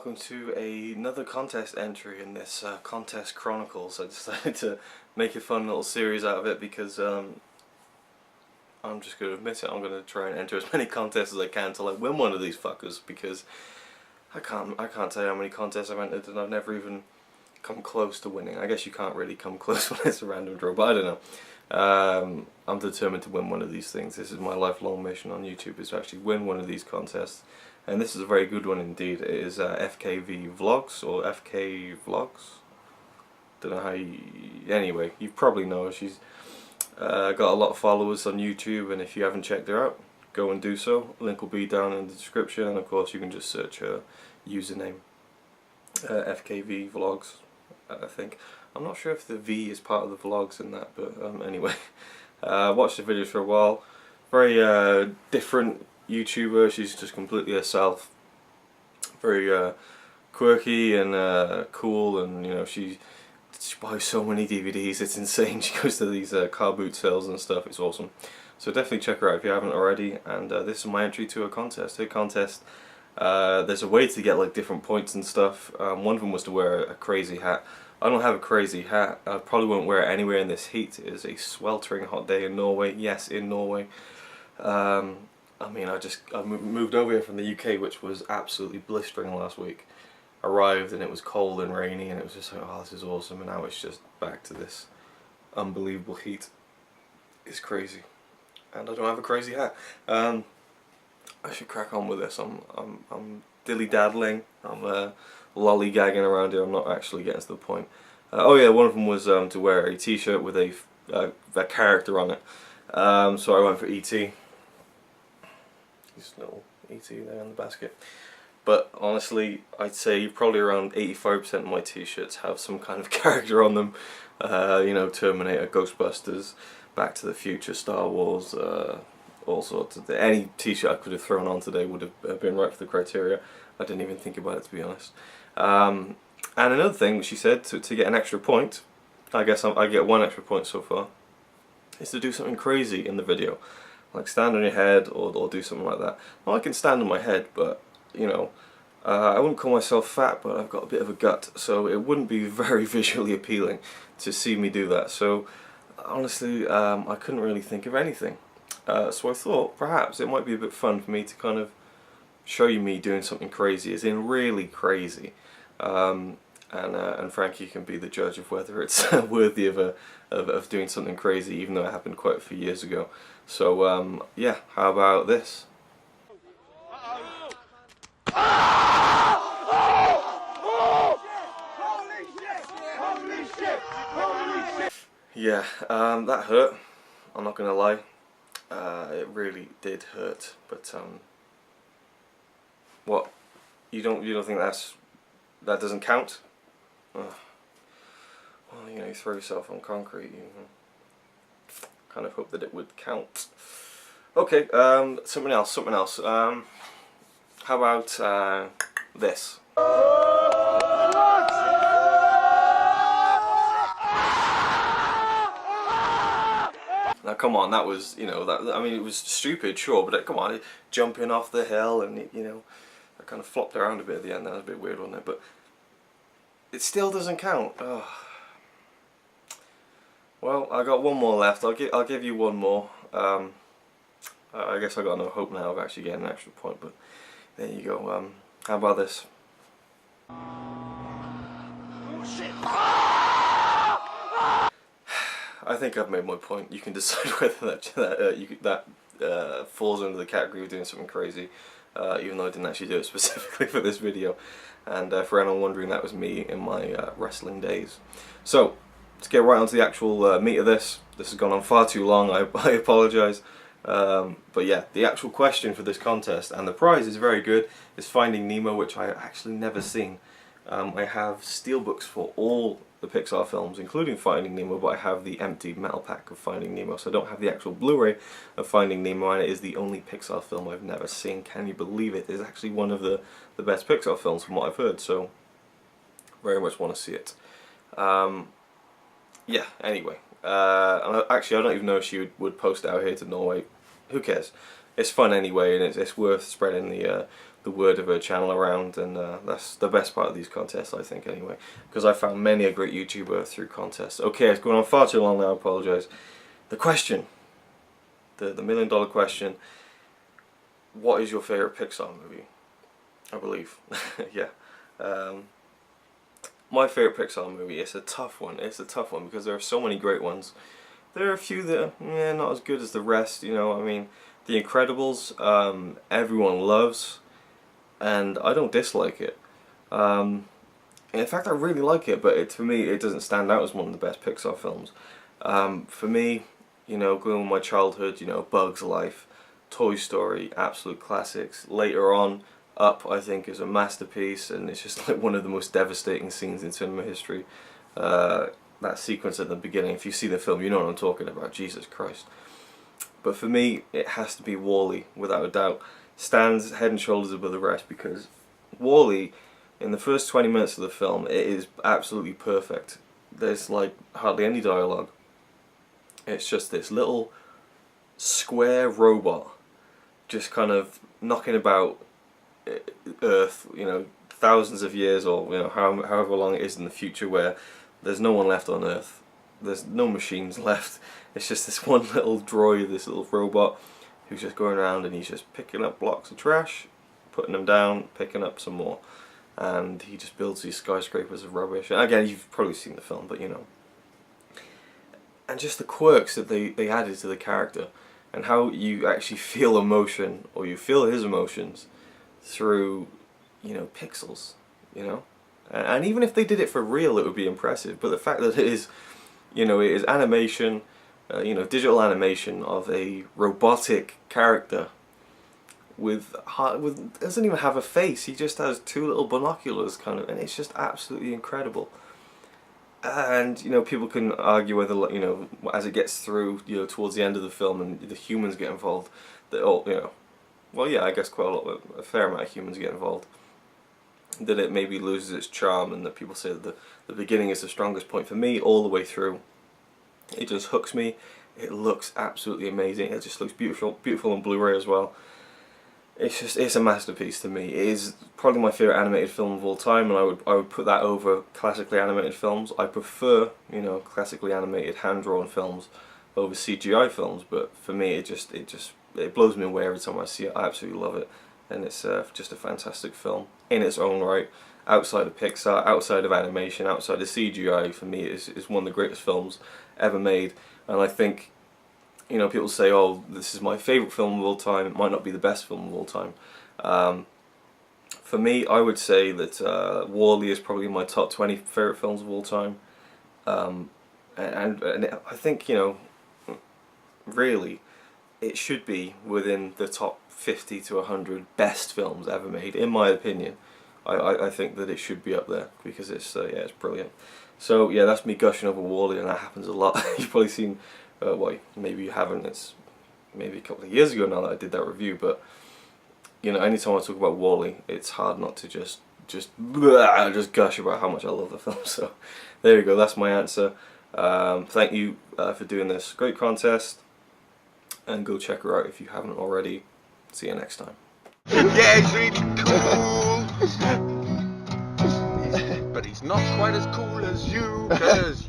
welcome to another contest entry in this contest Chronicles. I decided to make a fun little series out of it because I'm just going to admit it, I'm going to try and enter as many contests as I can till I win one of these fuckers, because I can't tell you how many contests I've entered and I've never even come close to winning. I guess you can't really come close when it's a random draw, but I don't know. I'm determined to win one of these things. This is my lifelong mission on YouTube, is to actually win one of these contests. And this is a very good one indeed. It is FKVlogs, or FKVlogs. Don't know how you... Anyway, you probably know her. She's got a lot of followers on YouTube, and if you haven't checked her out, go and do so. Link will be down in the description, and of course you can just search her username. FKVlogs, I think. I'm not sure if the V is part of the vlogs in that, but anyway. Watched the videos for a while. Very different YouTuber. She's just completely herself. Very quirky and cool, and you know, she buys so many DVDs, it's insane. She goes to these car boot sales and stuff. It's awesome. So definitely check her out if you haven't already. And this is my entry to a contest. Her contest. There's a way to get like different points and stuff. One of them was to wear a crazy hat. I don't have a crazy hat. I probably won't wear it anywhere in this heat. It is a sweltering hot day in Norway. Yes, in Norway. I mean, I moved over here from the UK, which was absolutely blistering last week. Arrived and it was cold and rainy, and it was just like, oh, this is awesome. And now it's just back to this unbelievable heat. It's crazy, and I don't have a crazy hat. I should crack on with this. I'm dilly daddling. I'm lollygagging around here. I'm not actually getting to the point. Oh yeah, one of them was to wear a T-shirt with a character on it. So I went for E.T. This little E.T. there in the basket. But honestly, I'd say probably around 85% of my T-shirts have some kind of character on them. You know, Terminator, Ghostbusters, Back to the Future, Star Wars, all sorts of... Any T-shirt I could have thrown on today would have been right for the criteria. I didn't even think about it, to be honest. And another thing she said, to get an extra point, I guess I get one extra point so far, is to do something crazy in the video. Like stand on your head or do something like that. Well, I can stand on my head, but you know, I wouldn't call myself fat, but I've got a bit of a gut, so it wouldn't be very visually appealing to see me do that. So honestly, I couldn't really think of anything. So I thought perhaps it might be a bit fun for me to kind of show you me doing something crazy, as in really crazy. And Frankie can be the judge of whether it's worthy of doing something crazy, even though it happened quite a few years ago. So yeah, how about this? Yeah, that hurt. I'm not gonna lie. It really did hurt. But what? You don't think that doesn't count? Well, you know, you throw yourself on concrete. You kind of hope that it would count. Okay, something else. How about this? Now come on, that was, you know, I mean, it was stupid, sure, but come on, jumping off the hill, and you know, I kind of flopped around a bit at the end. That was a bit weird, wasn't it? But it still doesn't count. Oh. Well, I got one more left. I'll give you one more. I guess I got no hope now of actually getting an extra point, but there you go. How about this? I think I've made my point. You can decide whether that falls under the category of doing something crazy, even though I didn't actually do it specifically for this video. And for anyone wondering, that was me in my wrestling days. So, let's get right onto the actual meat of this. This has gone on far too long, I apologise. But yeah, the actual question for this contest, and the prize is very good, is Finding Nemo, which I actually never seen. I have steelbooks for all the Pixar films, including Finding Nemo, but I have the empty metal pack of Finding Nemo, so I don't have the actual Blu-ray of Finding Nemo, and it is the only Pixar film I've never seen. Can you believe it? It's actually one of the best Pixar films from what I've heard, so very much want to see it. Yeah, anyway. Actually, I don't even know if she would post it out here to Norway. Who cares? It's fun anyway, and it's worth spreading the the word of her channel around, and that's the best part of these contests, I think, anyway, because I found many a great YouTuber through contests. Okay, it's going on far too long now, I apologise. The question, the million-dollar question, what is your favourite Pixar movie? I believe, yeah. My favourite Pixar movie, it's a tough one, because there are so many great ones. There are a few that are not as good as the rest, you know. I mean, The Incredibles, everyone loves, and I don't dislike it. In fact, I really like it, but for me, it doesn't stand out as one of the best Pixar films. For me, you know, going with my childhood, you know, Bugs Life, Toy Story, absolute classics. Later on, Up, I think, is a masterpiece, and it's just like one of the most devastating scenes in cinema history. That sequence at the beginning, if you see the film, you know what I'm talking about, Jesus Christ. But for me, it has to be WALL-E, without a doubt. Stands head and shoulders above the rest, because WALL-E, in the first 20 minutes of the film, it is absolutely perfect. There's like hardly any dialogue. It's just this little square robot just kind of knocking about Earth, you know, thousands of years, or you know, however long it is in the future, where there's no one left on Earth. There's no machines left. It's just this one little droid, this little robot, who's just going around and he's just picking up blocks of trash, putting them down, picking up some more, and he just builds these skyscrapers of rubbish. And again, you've probably seen the film, but you know. And just the quirks that they added to the character, and how you actually feel emotion, or you feel his emotions, through, you know, pixels, you know. And even if they did it for real, it would be impressive. But the fact that it is, you know, it is animation, you know, digital animation of a robotic character with doesn't even have a face. He just has two little binoculars, kind of, and it's just absolutely incredible. And you know, people can argue whether, you know, as it gets through, you know, towards the end of the film and the humans get involved, that all, you know, well, yeah, I guess quite a fair amount of humans get involved, that it maybe loses its charm, and that people say that the beginning is the strongest point. For me, all the way through, it just hooks me. It looks absolutely amazing. It just looks beautiful on Blu-ray as well. It's a masterpiece to me. It is probably my favourite animated film of all time, and I would put that over classically animated films. I prefer, you know, classically animated hand-drawn films over CGI films, but for me it blows me away every time I see it. I absolutely love it, and it's just a fantastic film in its own right. Outside of Pixar, outside of animation, outside of CGI, for me it is one of the greatest films ever made. And I think, you know, people say, oh, this is my favourite film of all time. It might not be the best film of all time. For me, I would say that WALL-E is probably my top 20 favourite films of all time. And I think, you know, really, it should be within the top 50 to 100 best films ever made, in my opinion. I think that it should be up there, because it's yeah, it's brilliant. So yeah, that's me gushing over WALL-E, and that happens a lot. You've probably seen, well, maybe you haven't, it's maybe a couple of years ago now that I did that review, but you know, anytime I talk about WALL-E, it's hard not to just gush about how much I love the film. So there you go, that's my answer. Thank you for doing this great contest, and go check her out if you haven't already. See you next time. Yeah, he's really cool, but he's not quite as cool as you, 'cause